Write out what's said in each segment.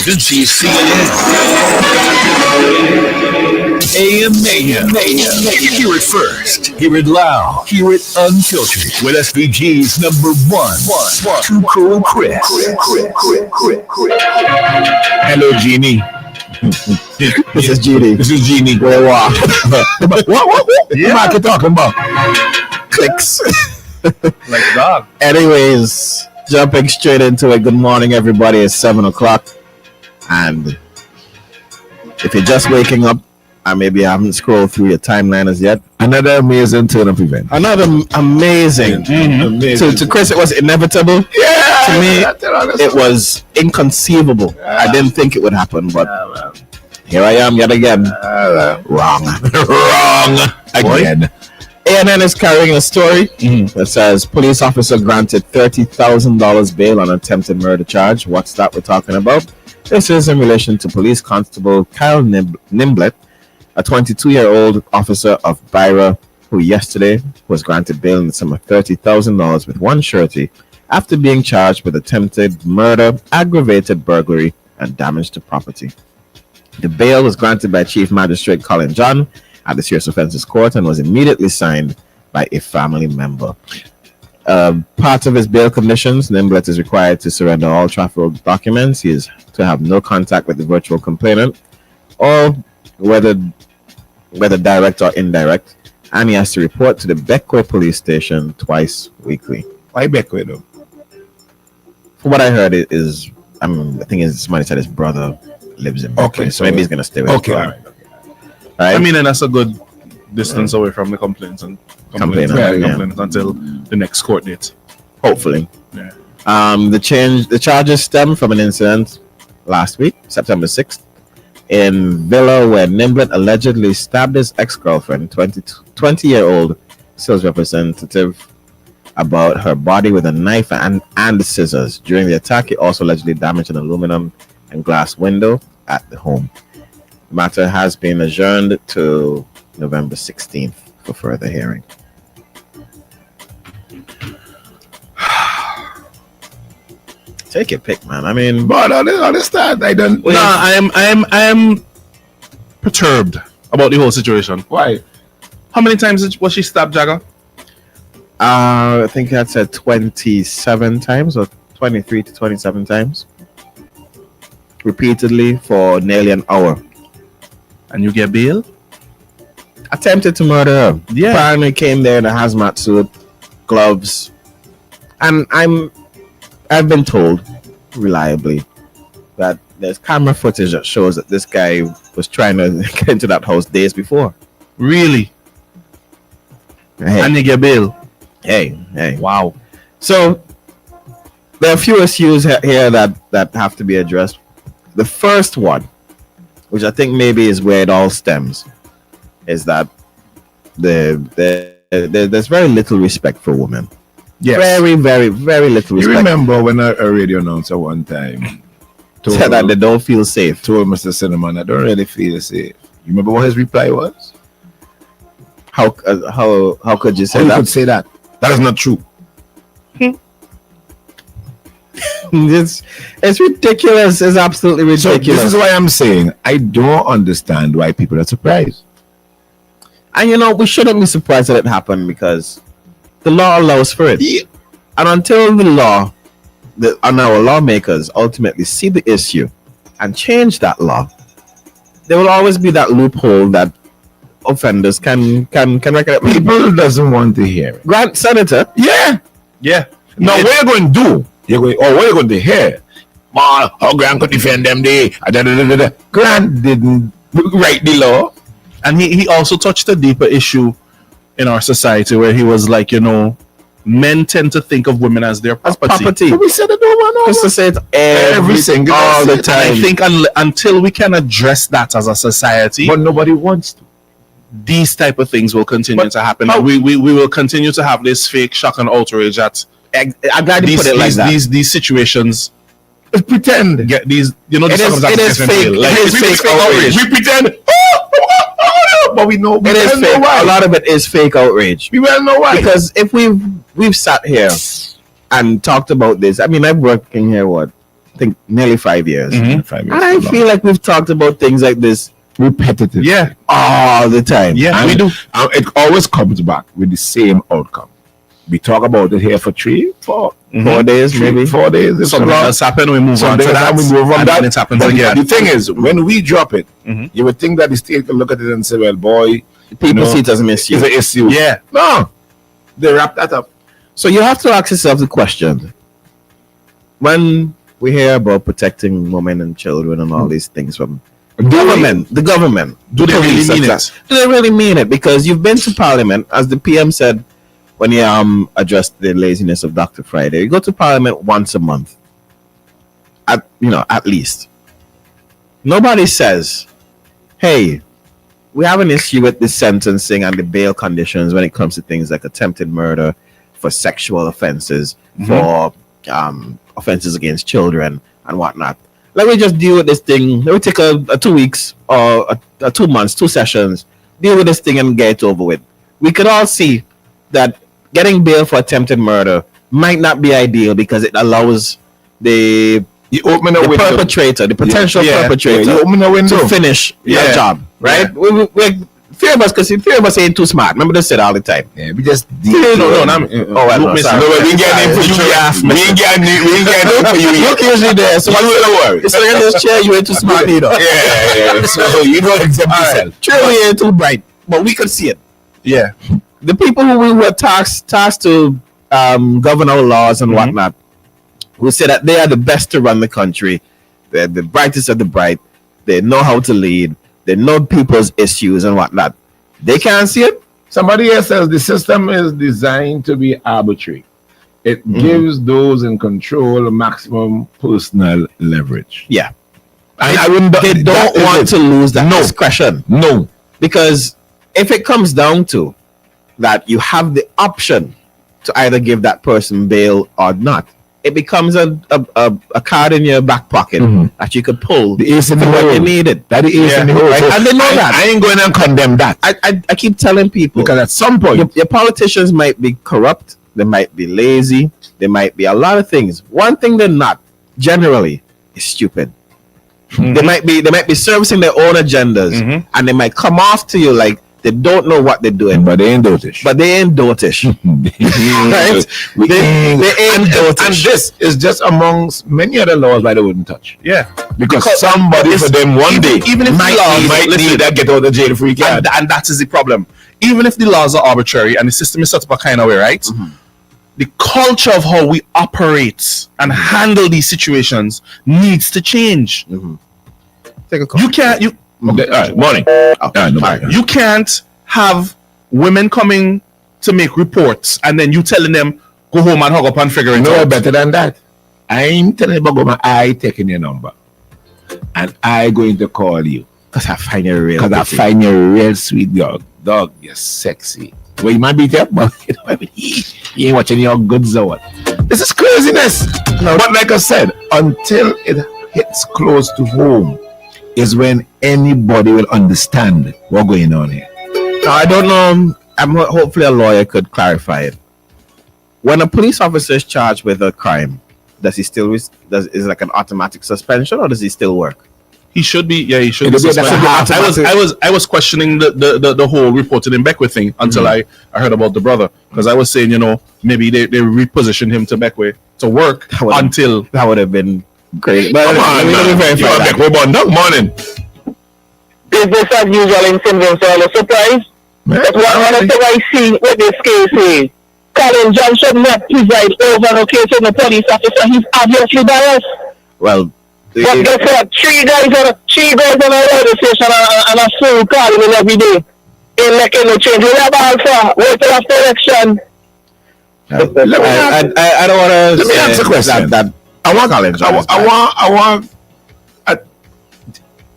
This is CNN. AM Mayhem. Hear it first. Hear it loud. Hear it unfiltered. With SVG's number one. Too Cool Chris. Hello, Jeannie. This is Jeannie. Where what? What? Yeah. What are you talking about? Clicks. Like a dog. Anyways, jumping straight into it. Good morning, everybody. It's 7 o'clock. And if you're just waking up, and maybe I haven't scrolled through your timeline as yet, Another amazing turn-up event. another amazing. To Chris, it was inevitable. Yeah. To me, it was inconceivable. I didn't think it would happen, but here I am yet again. Wrong again. ANN is carrying a story that says police officer granted $30,000 bail on attempted murder charge. What's that we're talking about? This is in relation to police constable Kyle Nimblett, a 22-year-old officer of Byra, who yesterday was granted bail in the sum of $30,000 with one surety after being charged with attempted murder, aggravated burglary, and damage to property. The bail was granted by Chief Magistrate Colin John at the Serious Offences Court and was immediately signed by a family member. Part of his bail conditions, Nimblett is required to surrender all traffic documents. He is to have no contact with the virtual complainant, or whether direct or indirect, and he has to report to the Beckway police station twice weekly. Why Beckway though? From what I heard, I think somebody said his brother lives in Beckway, Okay, so maybe he's gonna stay with his brother. I mean, and that's a good distance away from the complaints Complainant, until the next court date. Hopefully. Yeah. The charges stem from an incident last week, September 6th, in Villa, where Nimblett allegedly stabbed his ex-girlfriend, 20-year-old sales representative, about her body with a knife and scissors. During the attack, he also allegedly damaged an aluminum and glass window at the home. The matter has been adjourned to November 16th for further hearing. Take your pick, man. I mean, But I don't understand. I don't. No, I am perturbed about the whole situation. Why? How many times was she stabbed, Jagger? I think that's said 27 times or 23 to 27 times. Repeatedly for nearly an hour. And you get bail? Attempted to murder her. Yeah. Apparently came there in a hazmat suit, gloves. And I've been told reliably that there's camera footage that shows that this guy was trying to get into that house days before. Really? Hey, And you get bail? hey. Wow. So there are a few issues here that have to be addressed. The first one, which I think maybe is where it all stems, is that there's very little respect for women. Yes. Very, very, very little You respect. remember when a radio announcer one time Said that they don't feel safe. told Mr. Cinnamon, I don't really feel safe. You remember what his reply was? How could you say How you that? could say that? That is not true. It's ridiculous. It's absolutely So ridiculous. this is why I'm saying I don't understand why people are surprised. And we shouldn't be surprised that it happened because the law allows for it. Yeah. And until and our lawmakers ultimately see the issue and change that law, there will always be that loophole that offenders can recognize. People doesn't want to hear it. Grant Senator, Yeah. Yeah. Now what you're going to do? What you're going to hear? Man, how Grant could defend them? Grant didn't write the law. And he also touched a deeper issue in our society where he was like, men tend to think of women as their property. But we said it over and over. just to say it Every single all the day. time. I think until we can address that as a society, But nobody wants to. these type of things will continue to happen. how- We will continue to have this fake shock and outrage at I'm glad you put it like that. these situations. Let's pretend. Get these, It is fake. Like, It is fake outrage. We pretend. But we know It is well know fake. why. A lot of it is fake outrage. We well know why. Because if we've sat here and talked about this, I mean, I've worked in here think nearly 5 years. 5 years. And I feel like we've talked about things like this repetitive. Yeah. all the time. Yeah, And we do. it always comes back with the same outcome. We talk about it here for 4 days, maybe. 4 days. It's Something long. else happen, we move on Something to else that, happen, we move on and that. then it happens But again. the thing is, when we drop it, you would think that the state can look at it and say, well, boy, People see it as an issue. it's an issue. Yeah. No. They wrap that up. So you have to ask yourself the question: when we hear about protecting women and children and all these things from the government, Do they really mean success, it? do they really mean it? Because you've been to Parliament, as the PM said when he addressed the laziness of Dr. Friday. You go to Parliament once a month, at least. Nobody says, "Hey, we have an issue with the sentencing and the bail conditions when it comes to things like attempted murder, for sexual offenses, for offenses against children and whatnot. Let me just deal with this thing. Let me take a 2 weeks or a 2 months, 2 sessions, deal with this thing and get it over with." We could all see that getting bail for attempted murder might not be ideal because it allows the perpetrator, the potential perpetrator, you open a window to finish their job, right? Yeah. We few of us, because few of us ain't too smart. Remember they said all the time. Yeah, we just We ain't getting for you. Look usually there. So you don't worry. It's like in this chair, you ain't too smart either. Yeah. So you don't exempt yourself. True, we ain't too bright, but we could see it. Yeah. The people who we were tasked to govern our laws and whatnot, who say that they are the best to run the country, they're the brightest of the bright, they know how to lead, they know people's issues and whatnot. They can't see it. Somebody else says the system is designed to be arbitrary. It gives those in control maximum personal leverage. Yeah. And They don't want to lose that discretion. No. Because if it comes down to that, you have the option to either give that person bail or not. It becomes a card in your back pocket that you could pull The ace in the when hole. you need it. That is ace in the hole. Right? So And they know that. I ain't going to condemn that. I keep telling people, Because at some point, your politicians might be corrupt, they might be lazy, they might be a lot of things. One thing they're not, generally, is stupid. They might be servicing their own agendas, and they might come off to you like they don't know what they're doing. but they ain't dotish. But they ain't dotish. Right? They ain't dotish. And this is just amongst many other laws that they wouldn't touch. Yeah. Because somebody for them one day even if might the laws, need listen, that get out of jail free card. and that is the problem. Even if the laws are arbitrary and the system is set up a kind of way, right? The culture of how we operate and handle these situations needs to change. Take a call. Okay, all right, morning. You can't have women coming to make reports and then you telling them go home and hug up and figure it No out. better than that. I'm telling you about I taking your number. And I going to call you. Because I find you real. Because I find you a real sweet dog. Dog, you're sexy. Well, you might be there, but you ain't watching your goods or what. This is craziness. But like I said, until it hits close to home is when anybody will understand what's going on here. I don't know. Hopefully a lawyer could clarify it. When a police officer is charged with a crime, does he still is it like an automatic suspension, or does he still work? He should be, he should be It'll be like suspended. a I was questioning the whole reported in Beckwith thing until I heard about the brother, because I was saying, maybe they repositioned him to Beckwith to work until That would have been great. But Come on, let me man. verify You are that. back. Good morning. Is this as usual in St. Vincent a surprise? But one of the things I see with this case is Colin John should not preside over a case of the police officer. He's obviously biased. Well, But guess what? Three guys on a radio station and a phone calling him every day. Ain't making no change. We have Alpha. Wait till after election. I don't want to. Let me ask a question. That I want Colin John. I want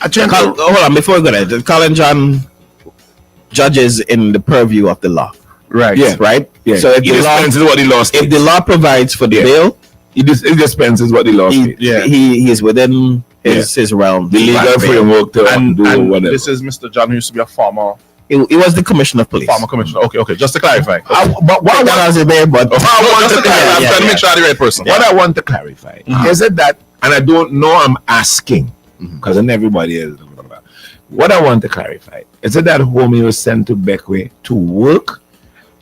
Hold on, before we go there, Colin John judges in the purview of the law. right. Yeah. Right? Yeah. So if It the law, dispenses what the law if states. the law provides for the Yeah. bail, It dispenses what the law he, states. Yeah. he is within his realm. The legal Bail. framework to And do whatever. this is Mr. John, who used to be a former He was the commissioner of police. commissioner. Okay. Just to clarify. But what I That want, was a bail, but Just to clarify, I'm yeah, trying to yeah. make sure I'm the right person. what I want to clarify is it that and I don't know, I'm asking, because then everybody is. What I want to clarify is it that homie was sent to Beckway to work,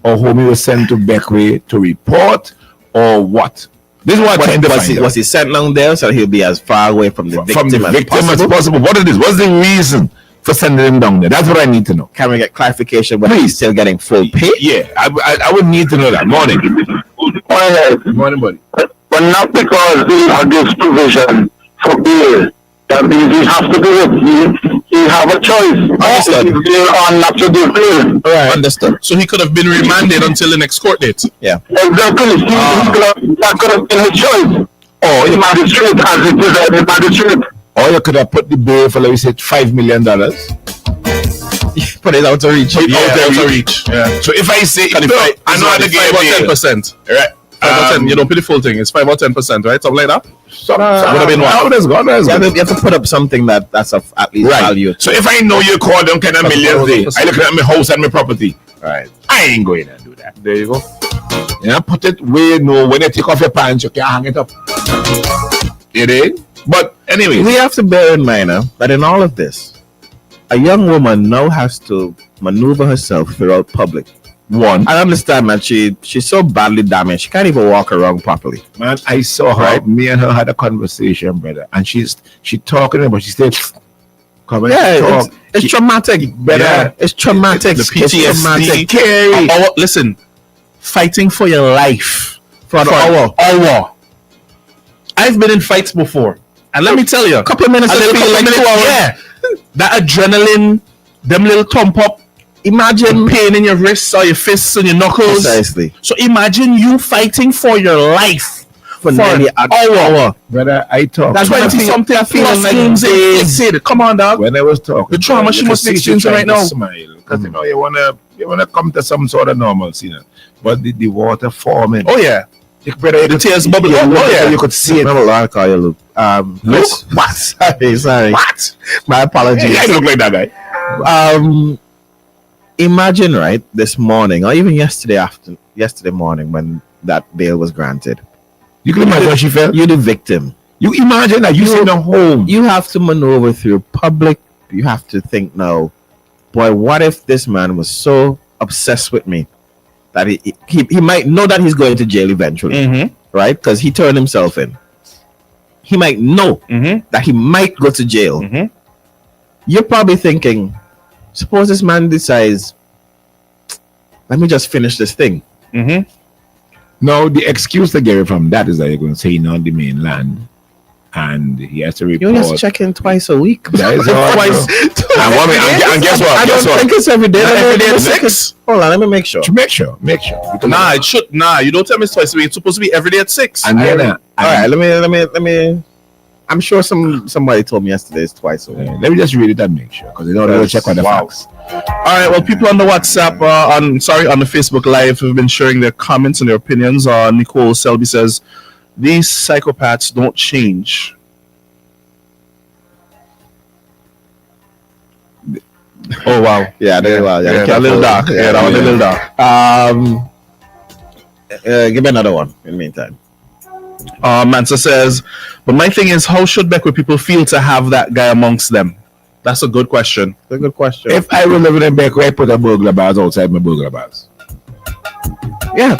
or homie was sent to Beckway to report, or what? This is what I'm trying to find out. Was he sent down there so he'll be as far away from the victim as possible? What it is? What's the reason for sending him down there? That's what I need to know. Can we get clarification whether he's still getting full pay? Yeah, I would need to know that. Morning. Morning, buddy. But not because we have this provision for bail. That means he has to do it. He have a choice. Understood. Bail or not to do bail. Right. Understood. So he could have been remanded until the next court date. Yeah. Exactly. That could have been his choice. Or the magistrate as it is the magistrate. Or you could have put the bail for, like we said, $5 million. Put it out of reach. Out of reach. Yeah. So if I say, I know the game 5 or 10%. Right. 5 or 10. You don't pay the full thing. It's 5 or 10%, right? Something like that. Would have been what? You have to put up something that's of at least value. So if I know you call them kind of millions, I look at my house and my property. Right. I ain't going to do that. There you go. Yeah, put it where when you take off your pants, you can hang it up. It is. But anyway, we have to bear in mind that in all of this, a young woman now has to maneuver herself throughout public. One, I understand that she's so badly damaged she can't even walk around properly. Man, I saw her. Right? Me and her had a conversation, brother, and she talking about. She said, "Come and talk." It's traumatic, brother. Yeah. It's traumatic. The PTSD. Listen, fighting for your life for an hour. I've been in fights before, and let me tell you, a couple of minutes, yeah, that adrenaline, them little thump up. Imagine pain in your wrists or your fists and your knuckles. Precisely. So imagine you fighting for your life for nearly an hour. Brother, I talk. That's why I feel something I feel like come on, dog. When I was talking, the trauma she must be experiencing right now. Smile, because you know you wanna come to some sort of normalcy, but the water forming. Oh yeah. The tears bubbling. Oh yeah. You could see it. I'll call you Luke. Luke? What? Sorry. What? My apologies. I look like that guy. Imagine, right, this morning or even yesterday morning when that bail was granted. You can imagine how she felt. You're the victim. You imagine that you're in a home. You have to maneuver through public. You have to think now, boy, what if this man was so obsessed with me that he might know that he's going to jail eventually, right? Because he turned himself in. He might know that he might go to jail. You're probably thinking, suppose this man decides, let me just finish this thing. No, the excuse to get it from that is that you're going to say he's on the mainland and he has to report. You only have to check in twice a week. That is twice. And guess what? I don't think it's every day. Every day at 6. Hold on, let me make sure. Make sure. Nah, it should. Nah, you don't tell me it's twice a week. It's supposed to be every day at 6. And then, all right, let me. I'm sure somebody told me yesterday it's twice a week. Let me just read it and make sure, because they don't want to check on the facts. All right, well, people on the WhatsApp, on the Facebook Live have been sharing their comments and their opinions. Nicole Selby says, these psychopaths don't change. Oh, wow. Yeah, they're a little dark. Yeah, that was a little dark. Give me another one in the meantime. Mansa says, but my thing is, how should Beckwith people feel to have that guy amongst them? That's a good question. That's a good question. If I were living in Beckwith, I put a burglar bars outside my burglar bars. Yeah.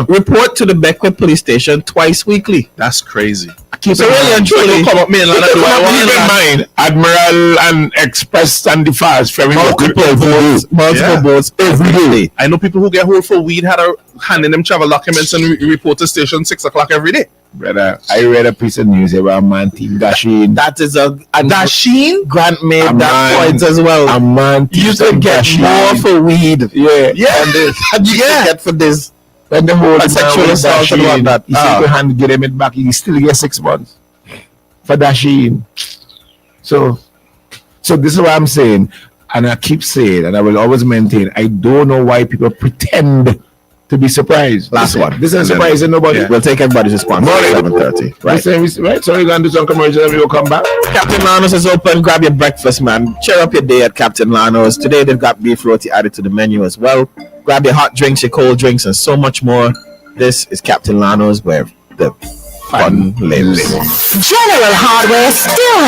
Report to the Beckwith police station twice weekly. That's crazy. So really and truly, come up mainland and do what I want. Admiral and Express and the Fast Ferry multiple boats every day. I know people who get hold for weed had a hand in them travel documents and report to station 6 o'clock every day. Brother, I read a piece of news about a man team Dasheen. That is a Dasheen? Grant made that point as well. A man you could get more for weed. Yeah. And you could get for this. When the whole sexual assault and whatnot. He said to hand get him it back. He still gets 6 months for Dasheen. So this is what I'm saying, and I keep saying, and I will always maintain. I don't know why people pretend to be surprised. Last one. This isn't surprising nobody. We'll take everybody's response at 11:30. Right. So we're gonna do some commercials and we'll come back. Captain Lano's is open. Grab your breakfast, man. Cheer up your day at Captain Lano's. Today they've got beef roti added to the menu as well. Grab your hot drinks, your cold drinks, and so much more. This is Captain Lano's, where the fun lives. General Hardware still